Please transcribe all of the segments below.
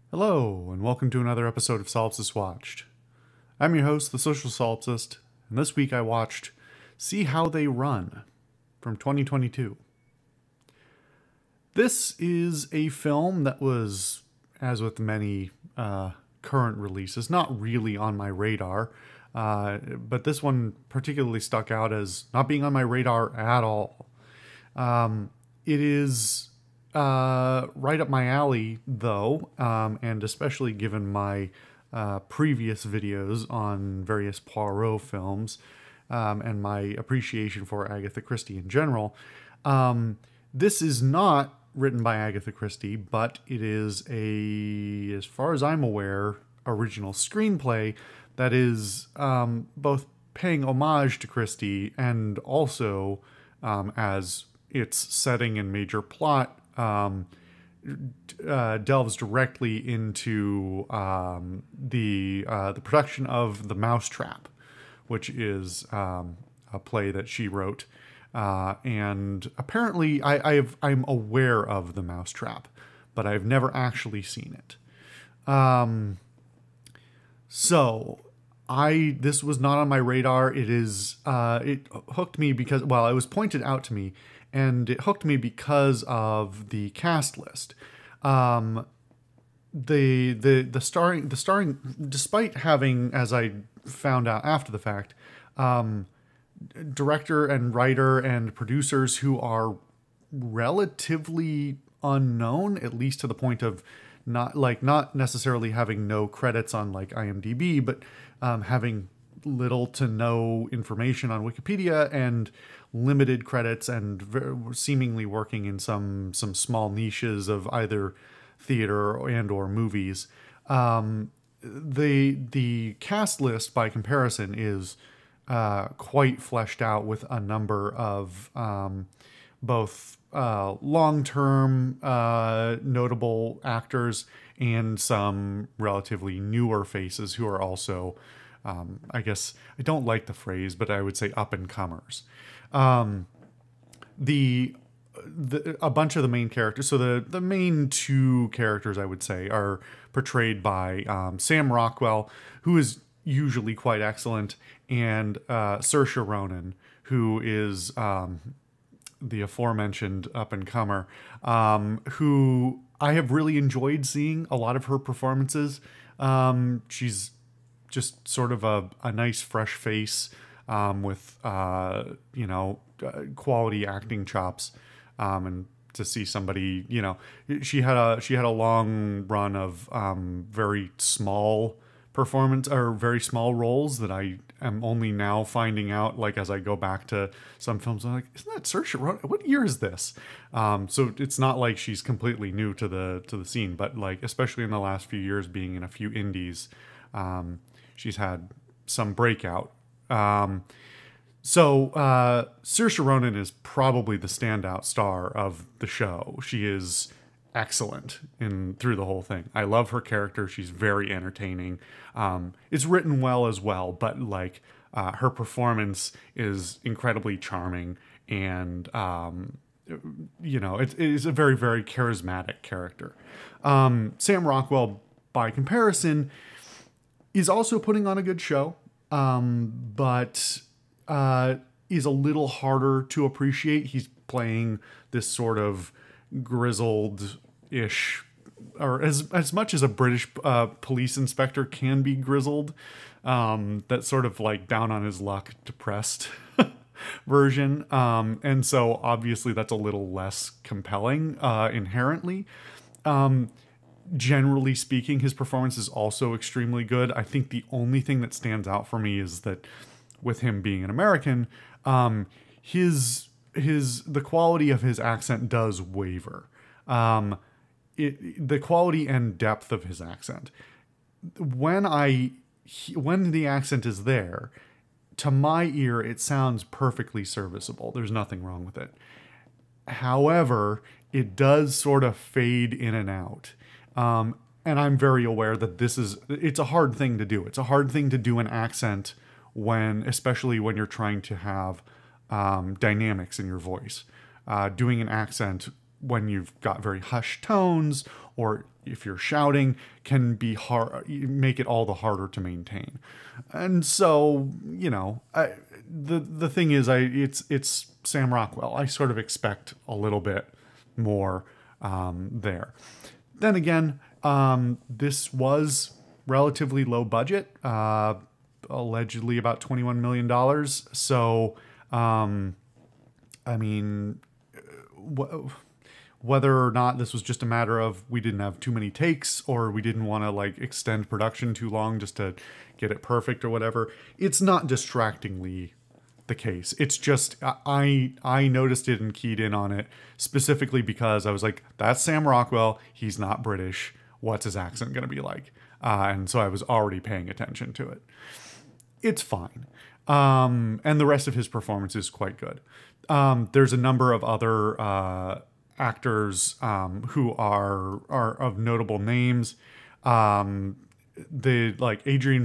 Hello, and welcome to another episode of Solipsist Watched. I'm your host, the Social Solipsist, and this week I watched See How They Run from 2022. This is a film that was, as with many current releases, not really on my radar, but this one particularly stuck out as not being on my radar at all. It is right up my alley, though, and especially given my previous videos on various Poirot films and my appreciation for Agatha Christie in general. This is not written by Agatha Christie, but it is as far as I'm aware, original screenplay that is both paying homage to Christie and also, as its setting and major plot, delves directly into the production of The Mousetrap, which is a play that she wrote. And apparently, I'm aware of The Mousetrap, but I've never actually seen it. So this was not on my radar. It hooked me because, well, it was pointed out to me, and it hooked me because of the cast list. The starring, despite having, as I found out after the fact, director and writer and producers who are relatively unknown, at least to the point of not necessarily having no credits on like IMDb, but having little to no information on Wikipedia and limited credits and seemingly working in some small niches of either theater and or movies. The cast list by comparison is quite fleshed out with a number of both long-term notable actors and some relatively newer faces who are also, I guess, I don't like the phrase, but I would say up-and-comers. A bunch of the main characters, so the main two characters, I would say, are portrayed by Sam Rockwell, who is usually quite excellent, and Saoirse Ronan, who is the aforementioned up-and-comer, who I have really enjoyed seeing a lot of her performances. She's just sort of a nice, fresh face with, quality acting chops. And to see somebody, she had a long run of very small performance or very small roles that I am only now finding out, like, as I go back to some films. I'm like, isn't that Saoirse Ronan? What year is this? So it's not like she's completely new to the scene, but like, especially in the last few years, being in a few indies, she's had some breakout. So Saoirse Ronan is probably the standout star of the show. She is excellent through the whole thing. I love her character. She's very entertaining. It's written well as well, but like her performance is incredibly charming, and it is a very, very charismatic character. Sam Rockwell, by comparison, is also putting on a good show, but is a little harder to appreciate. He's playing this sort of grizzled-ish, or as much as a British police inspector can be grizzled, that sort of like down on his luck, depressed version. And so obviously that's a little less compelling inherently. Generally speaking, his performance is also extremely good. I think the only thing that stands out for me is that with him being an American, the quality of his accent does waver. The quality and depth of his accent. When the accent is there, to my ear, it sounds perfectly serviceable. There's nothing wrong with it. However, it does sort of fade in and out. And I'm very aware that it's a hard thing to do. It's a hard thing to do an accent especially when you're trying to have dynamics in your voice. Doing an accent when you've got very hushed tones, or if you're shouting, can be hard, make it all the harder to maintain. And so, the thing is, it's Sam Rockwell. I sort of expect a little bit more there. Then again, this was relatively low budget, allegedly about $21 million. So, I mean, whether or not this was just a matter of we didn't have too many takes, or we didn't want to like extend production too long just to get it perfect or whatever, it's not distractingly the case. It's just I noticed it and keyed in on it specifically because I was like, that's Sam Rockwell. He's not British. What's his accent going to be like? And so I was already paying attention to it. It's fine. And the rest of his performance is quite good. There's a number of other actors who are of notable names. Adrian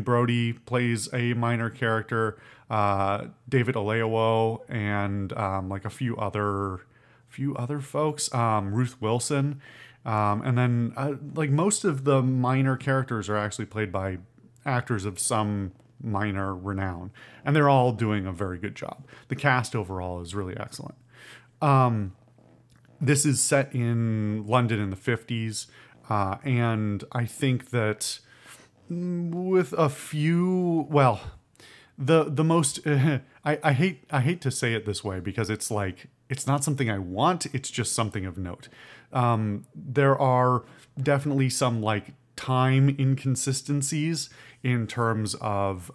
Brody plays a minor character, David Oleowo, and like a few other folks, Ruth Wilson, and then like most of the minor characters are actually played by actors of some minor renown, and they're all doing a very good job. The cast overall is really excellent. This is set in London in the 50s, and I think that with a few, well, the most I hate to say it this way because it's like it's not something I want, it's just something of note. There are definitely some like time inconsistencies in terms of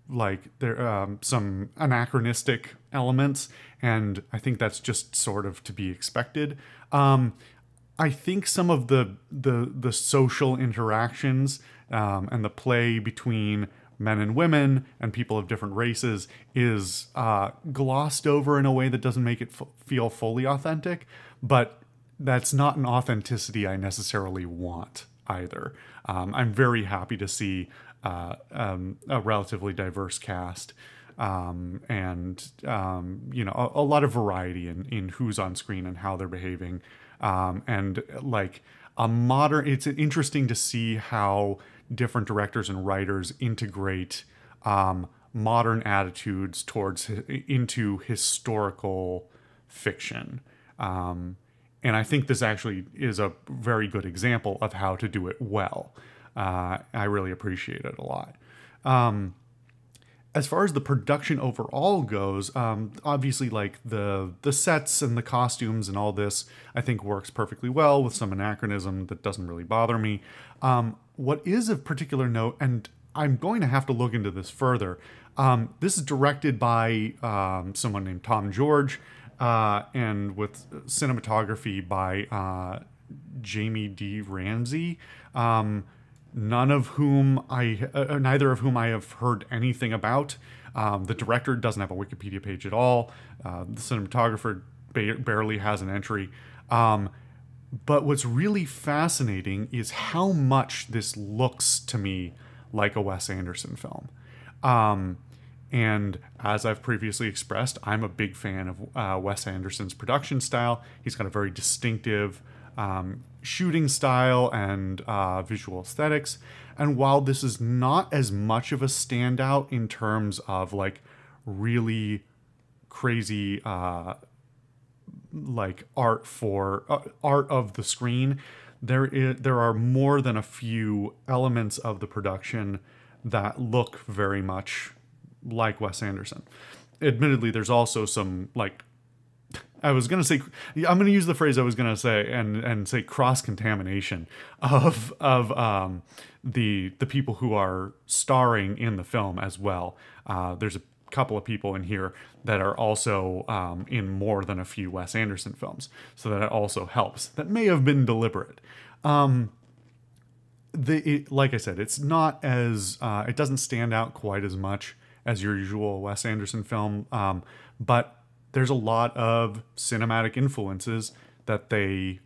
like there some anachronistic elements, and I think that's just sort of to be expected. I think some of the social interactions and the play between men and women and people of different races is glossed over in a way that doesn't make it feel fully authentic, but that's not an authenticity I necessarily want either. I'm very happy to see a relatively diverse cast, and a lot of variety in who's on screen and how they're behaving, and like a modern. It's interesting to see how different directors and writers integrate modern attitudes into historical fiction. And I think this actually is a very good example of how to do it well. I really appreciate it a lot. As far as the production overall goes, obviously like the sets and the costumes and all this, I think works perfectly well with some anachronism that doesn't really bother me. What is of particular note, and I'm going to have to look into this further, this is directed by someone named Tom George, and with cinematography by Jamie D. Ramsey, neither of whom I have heard anything about. The director doesn't have a Wikipedia page at all. The cinematographer barely has an entry. But what's really fascinating is how much this looks to me like a Wes Anderson film. And as I've previously expressed, I'm a big fan of Wes Anderson's production style. He's got a very distinctive shooting style and visual aesthetics. And while this is not as much of a standout in terms of like really crazy like art of the screen, there are more than a few elements of the production that look very much like Wes Anderson. Admittedly, there's also some like, I'm going to use the phrase I was going to say and say cross-contamination of the people who are starring in the film as well. There's a couple of people in here that are also in more than a few Wes Anderson films, so that also helps. That may have been deliberate. Like I said, it's not as it doesn't stand out quite as much as your usual Wes Anderson film, but there's a lot of cinematic influences that they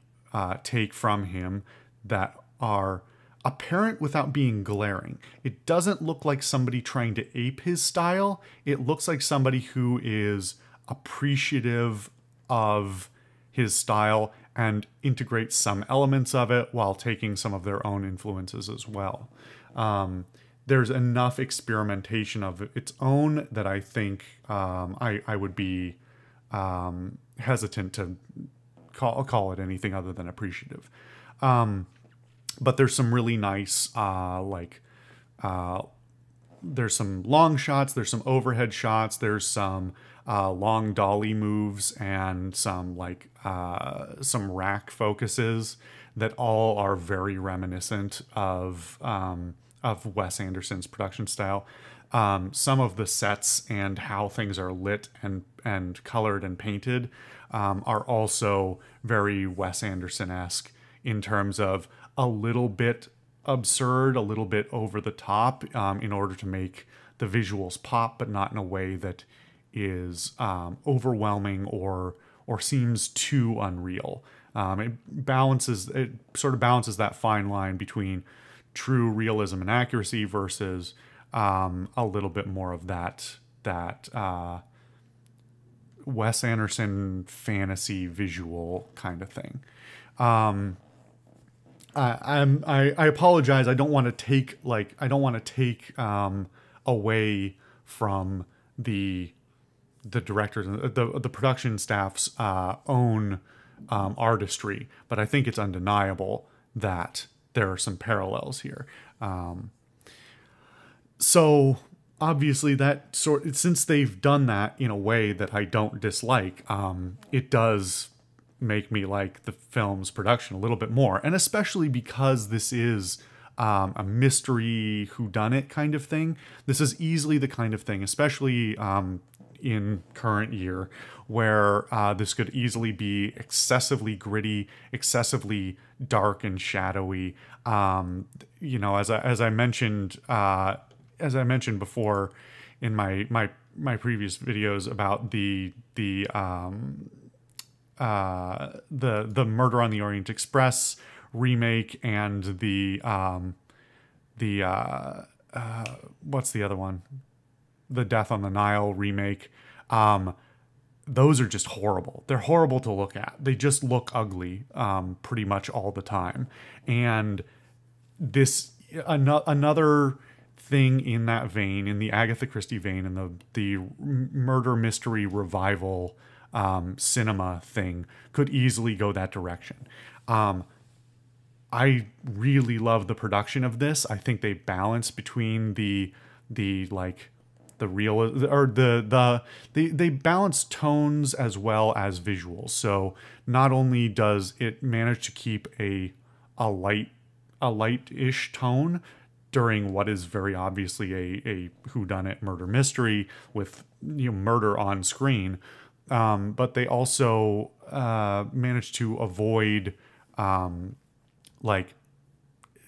take from him that are apparent without being glaring. It doesn't look like somebody trying to ape his style. It looks like somebody who is appreciative of his style and integrate some elements of it while taking some of their own influences as well. There's enough experimentation of its own that I think I would be hesitant to call it anything other than appreciative. But there's some really nice there's some long shots, there's some overhead shots, there's some long dolly moves, and some some rack focuses that all are very reminiscent of Wes Anderson's production style. Some of the sets and how things are lit and colored and painted are also very Wes Anderson-esque in terms of a little bit absurd, a little bit over the top, in order to make the visuals pop, but not in a way that is overwhelming or seems too unreal. It sort of balances that fine line between true realism and accuracy versus a little bit more of that Wes Anderson fantasy visual kind of thing. I apologize. I don't want to take away from the directors, the production staff's own artistry, but I think it's undeniable that there are some parallels here. So obviously since they've done that in a way that I don't dislike, it does make me like the film's production a little bit more, and especially because this is a mystery whodunit kind of thing. This is easily the kind of thing, especially in current year, where this could easily be excessively gritty, excessively dark and shadowy. As I mentioned before in my previous videos about the Murder on the Orient Express remake and the what's the other one? The Death on the Nile remake. Those are just horrible. They're horrible to look at. They just look ugly pretty much all the time. And this another thing in that vein, in the Agatha Christie vein, and the murder mystery revival cinema thing, could easily go that direction. I really love the production of this. I think they balance between the real, or they balance tones as well as visuals. So not only does it manage to keep a light-ish tone during what is very obviously a whodunit murder mystery with murder on screen, but they also manage to avoid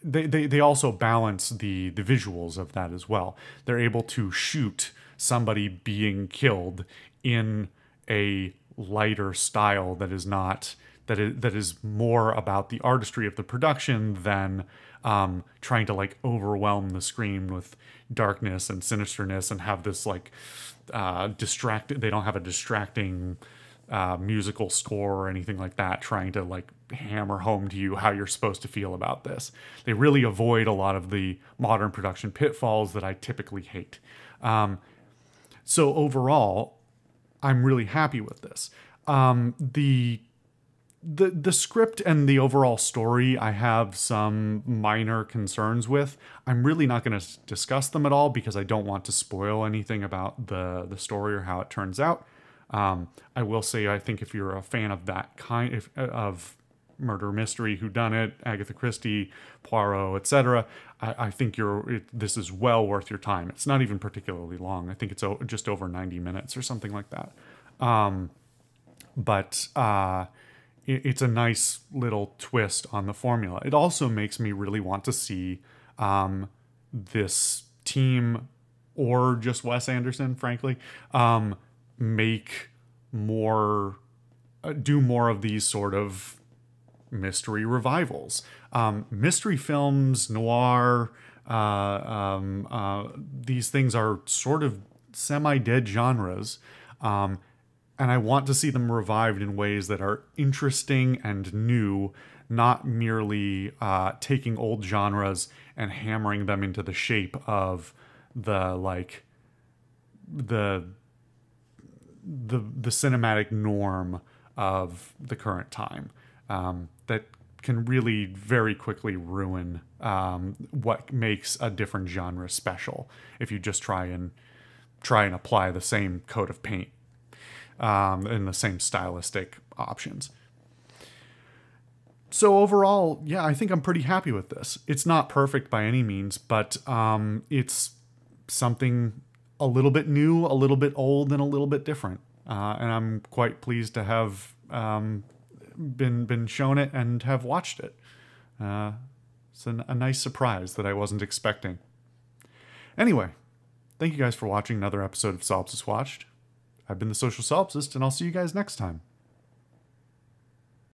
they also balance the visuals of that as well. They're able to shoot somebody being killed in a lighter style that is more about the artistry of the production than trying to overwhelm the screen with darkness and sinisterness and have this distracted. They don't have a distracting musical score or anything like that trying to hammer home to you how you're supposed to feel about this. They really avoid a lot of the modern production pitfalls that I typically hate. So overall, I'm really happy with this. The script and the overall story, I have some minor concerns with. I'm really not going to discuss them at all because I don't want to spoil anything about the story or how it turns out. I will say, I think if you're a fan of that kind of murder mystery, whodunit, Agatha Christie, Poirot, etc., I think this is well worth your time. It's not even particularly long. I think it's just over 90 minutes or something like that. But it's a nice little twist on the formula. It also makes me really want to see this team, or just Wes Anderson, frankly, make more, do more of these sort of mystery revivals. Mystery films, noir, these things are sort of semi-dead genres. And I want to see them revived in ways that are interesting and new, not merely taking old genres and hammering them into the shape of the like the cinematic norm of the current time, that can really very quickly ruin what makes a different genre special if you just try and apply the same coat of paint and the same stylistic options. So overall, yeah, I think I'm pretty happy with this. It's not perfect by any means, but it's something a little bit new, a little bit old, and a little bit different. And I'm quite pleased to have been shown it and have watched it. It's a nice surprise that I wasn't expecting. Anyway, thank you guys for watching another episode of Solipsist Watched. I've been the Social Solipsist, and I'll see you guys next time.